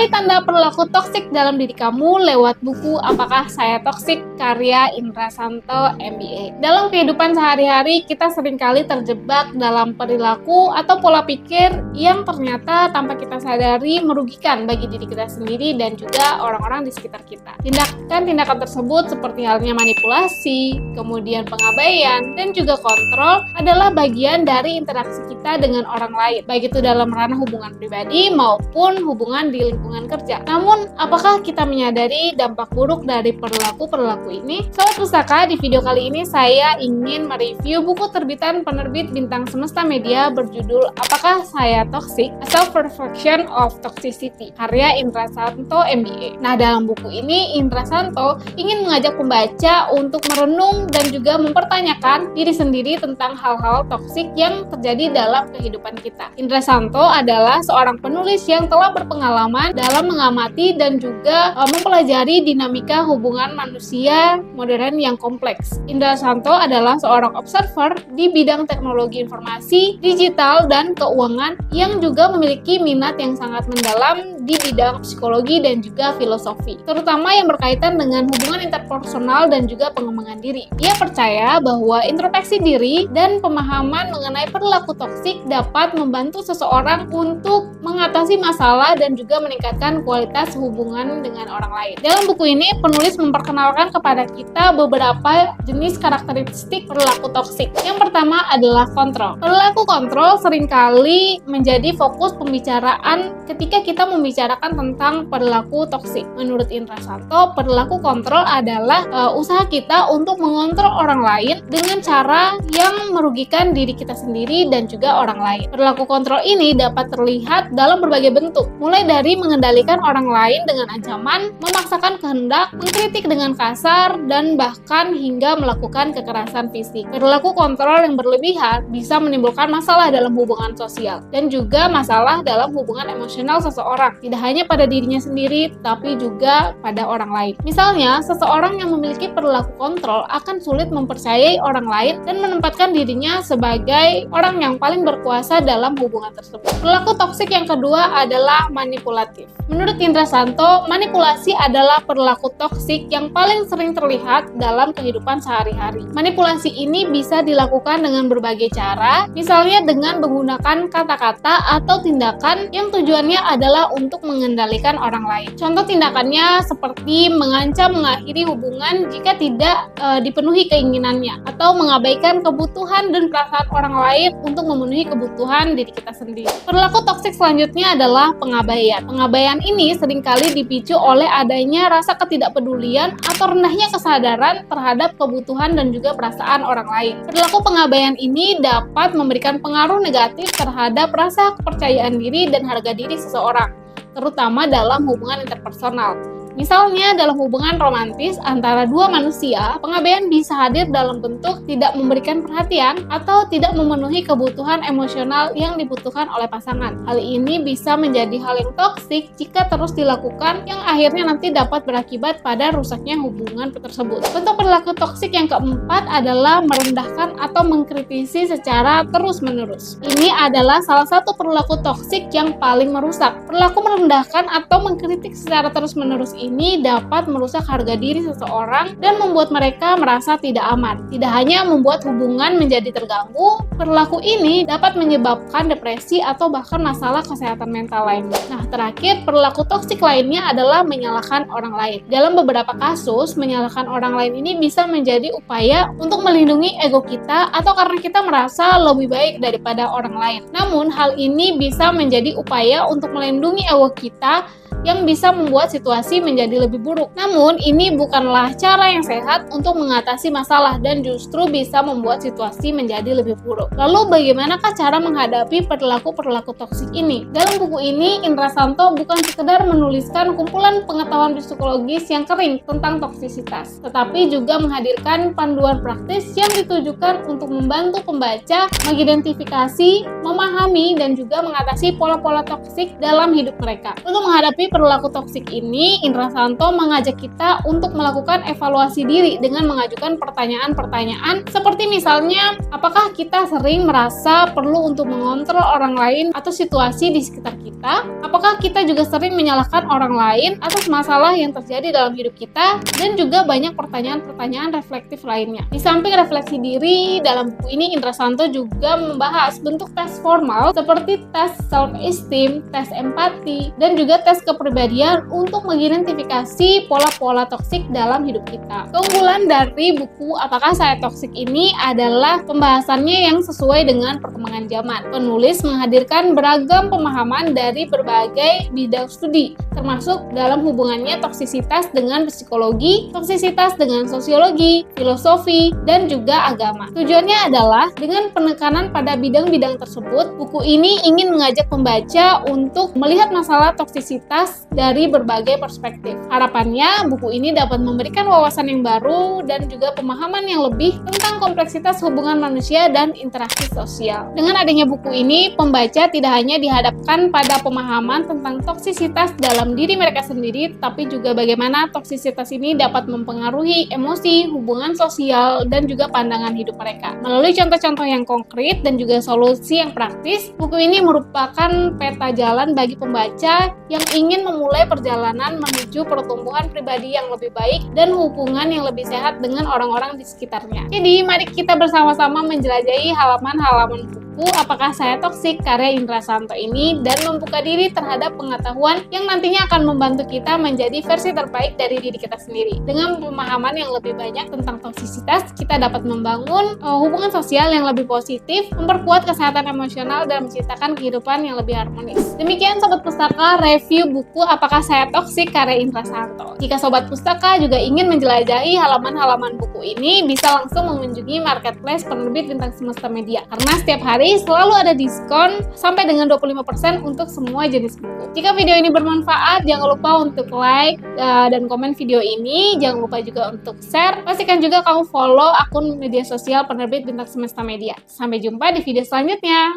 Kenali tanda perilaku toksik dalam diri kamu lewat buku Apakah Saya Toksik karya Indra Santo MBA. Dalam kehidupan sehari-hari kita seringkali terjebak dalam perilaku atau pola pikir yang ternyata tanpa kita sadari merugikan bagi diri kita sendiri dan juga orang-orang di sekitar kita. Tindakan-tindakan tersebut seperti halnya manipulasi, kemudian pengabaian, dan juga kontrol adalah bagian dari interaksi kita dengan orang lain, baik itu dalam ranah hubungan pribadi maupun hubungan di lingkungan kerja. Namun, apakah kita menyadari dampak buruk dari perilaku-perilaku ini? Sobat Pustaka, di video kali ini saya ingin mereview buku terbitan penerbit Bintang Semesta Media berjudul Apakah Saya Toxic? A Self-Reflection of Toxicity, karya Indra Santo MBA. Nah, dalam buku ini Indra Santo ingin mengajak pembaca untuk merenung dan juga mempertanyakan diri sendiri tentang hal-hal toksik yang terjadi dalam kehidupan kita. Indra Santo adalah seorang penulis yang telah berpengalaman dalam mengamati dan juga mempelajari dinamika hubungan manusia modern yang kompleks. Indra Santo adalah seorang observer di bidang teknologi informasi, digital, dan keuangan yang juga memiliki minat yang sangat mendalam di bidang psikologi dan juga filosofi, terutama yang berkaitan dengan hubungan interpersonal dan juga pengembangan diri. Ia percaya bahwa introspeksi diri dan pemahaman mengenai perilaku toksik dapat membantu seseorang untuk mengatasi masalah dan juga meningkatkan kualitas hubungan dengan orang lain. Dalam buku ini, penulis memperkenalkan kepada kita beberapa jenis karakteristik perilaku toksik. Yang pertama adalah kontrol. Perilaku kontrol seringkali menjadi fokus pembicaraan ketika kita membicarakan tentang perilaku toksik. Menurut Indra Santo, perilaku kontrol adalah usaha kita untuk mengontrol orang lain dengan cara yang merugikan diri kita sendiri dan juga orang lain. Perilaku kontrol ini dapat terlihat dalam berbagai bentuk, mulai dari mengendalikan orang lain dengan ancaman, memaksakan kehendak, mengkritik dengan kasar, dan bahkan hingga melakukan kekerasan fisik. Perilaku kontrol yang berlebihan bisa menimbulkan masalah dalam hubungan sosial dan juga masalah dalam hubungan emosional seseorang, tidak hanya pada dirinya sendiri, tapi juga pada orang lain. Misalnya, seseorang yang memiliki perilaku kontrol akan sulit mempercayai orang lain dan menempatkan dirinya sebagai orang yang paling berkuasa dalam hubungan tersebut. Perilaku toksik yang kedua adalah manipulatif. Menurut Indra Santo, manipulasi adalah perilaku toksik yang paling sering terlihat dalam kehidupan sehari-hari. Manipulasi ini bisa dilakukan dengan berbagai cara, misalnya dengan menggunakan kata-kata atau tindakan yang tujuannya adalah untuk mengendalikan orang lain. Contoh tindakannya seperti mengancam mengakhiri hubungan jika tidak dipenuhi keinginannya, atau mengabaikan kebutuhan dan perasaan orang lain untuk memenuhi kebutuhan diri kita sendiri. Perilaku toksik selanjutnya adalah pengabaian. Pengabaian ini seringkali dipicu oleh adanya rasa ketidakpedulian atau rendahnya kesadaran terhadap kebutuhan dan juga perasaan orang lain. Perilaku pengabaian ini dapat memberikan pengaruh negatif terhadap rasa kepercayaan diri dan harga diri seseorang, terutama dalam hubungan interpersonal. Misalnya dalam hubungan romantis antara dua manusia, pengabaian bisa hadir dalam bentuk tidak memberikan perhatian atau tidak memenuhi kebutuhan emosional yang dibutuhkan oleh pasangan. Hal ini bisa menjadi hal yang toksik jika terus dilakukan, yang akhirnya nanti dapat berakibat pada rusaknya hubungan tersebut. Bentuk perilaku toksik yang keempat adalah merendahkan atau mengkritisi secara terus-menerus. Ini adalah salah satu perilaku toksik yang paling merusak. Perilaku merendahkan atau mengkritik secara terus-menerus ini dapat merusak harga diri seseorang dan membuat mereka merasa tidak aman. Tidak hanya membuat hubungan menjadi terganggu, perilaku ini dapat menyebabkan depresi atau bahkan masalah kesehatan mental lainnya. Nah, terakhir, perilaku toksik lainnya adalah menyalahkan orang lain. Dalam beberapa kasus, menyalahkan orang lain ini bisa menjadi upaya untuk melindungi ego kita atau karena kita merasa lebih baik daripada orang lain. Namun, hal ini bisa menjadi upaya untuk melindungi ego kita yang bisa membuat situasi menjadi lebih buruk. Namun, ini bukanlah cara yang sehat untuk mengatasi masalah dan justru bisa membuat situasi menjadi lebih buruk. Lalu, bagaimanakah cara menghadapi perilaku-perilaku toksik ini? Dalam buku ini, Indra Santo bukan sekedar menuliskan kumpulan pengetahuan psikologis yang kering tentang toksisitas, tetapi juga menghadirkan panduan praktis yang ditujukan untuk membantu pembaca mengidentifikasi, memahami, dan juga mengatasi pola-pola toksik dalam hidup mereka. Untuk menghadapi perilaku toksik ini, Indra Santo mengajak kita untuk melakukan evaluasi diri dengan mengajukan pertanyaan-pertanyaan seperti misalnya, apakah kita sering merasa perlu untuk mengontrol orang lain atau situasi di sekitar kita? Apakah kita juga sering menyalahkan orang lain atas masalah yang terjadi dalam hidup kita? Dan juga banyak pertanyaan-pertanyaan reflektif lainnya. Di samping refleksi diri, dalam buku ini Indra Santo juga membahas bentuk tes formal seperti tes self-esteem, tes empati, dan juga tes kepribadian untuk mengidentifikasi pola-pola toksik dalam hidup kita. Keunggulan dari buku Apakah Saya Toksik ini adalah pembahasannya yang sesuai dengan perkembangan zaman. Penulis menghadirkan beragam pemahaman dari berbagai bidang studi, termasuk dalam hubungannya toksisitas dengan psikologi, toksisitas dengan sosiologi, filosofi, dan juga agama. Tujuannya adalah dengan penekanan pada bidang-bidang tersebut, buku ini ingin mengajak pembaca untuk melihat masalah toksisitas dari berbagai perspektif. Harapannya, buku ini dapat memberikan wawasan yang baru dan juga pemahaman yang lebih tentang kompleksitas hubungan manusia dan interaksi sosial. Dengan adanya buku ini, pembaca tidak hanya dihadapkan pada pemahaman tentang toksisitas dalam diri mereka sendiri, tapi juga bagaimana toksisitas ini dapat mempengaruhi emosi, hubungan sosial, dan juga pandangan hidup mereka. Melalui contoh-contoh yang konkret dan juga solusi yang praktis, buku ini merupakan peta jalan bagi pembaca yang ingin memulai perjalanan menuju pertumbuhan pribadi yang lebih baik dan hubungan yang lebih sehat dengan orang-orang di sekitarnya. Jadi, mari kita bersama-sama menjelajahi halaman-halaman buku Apakah Saya Toksik karya Indra Santo ini dan membuka diri terhadap pengetahuan yang nantinya akan membantu kita menjadi versi terbaik dari diri kita sendiri. Dengan pemahaman yang lebih banyak tentang toksisitas, kita dapat membangun hubungan sosial yang lebih positif, memperkuat kesehatan emosional, dan menciptakan kehidupan yang lebih harmonis. Demikian Sobat Pustaka review buku Apakah Saya Toksik karya Indra Santo. Jika Sobat Pustaka juga ingin menjelajahi halaman-halaman buku ini, bisa langsung mengunjungi marketplace penerbit Bintang Semesta Media, karena setiap hari selalu ada diskon sampai dengan 25% untuk semua jenis buku. Jika video ini bermanfaat, jangan lupa untuk like dan komen video ini. Jangan lupa juga untuk share. Pastikan juga kamu follow akun media sosial penerbit Bintang Semesta Media. Sampai jumpa di video selanjutnya.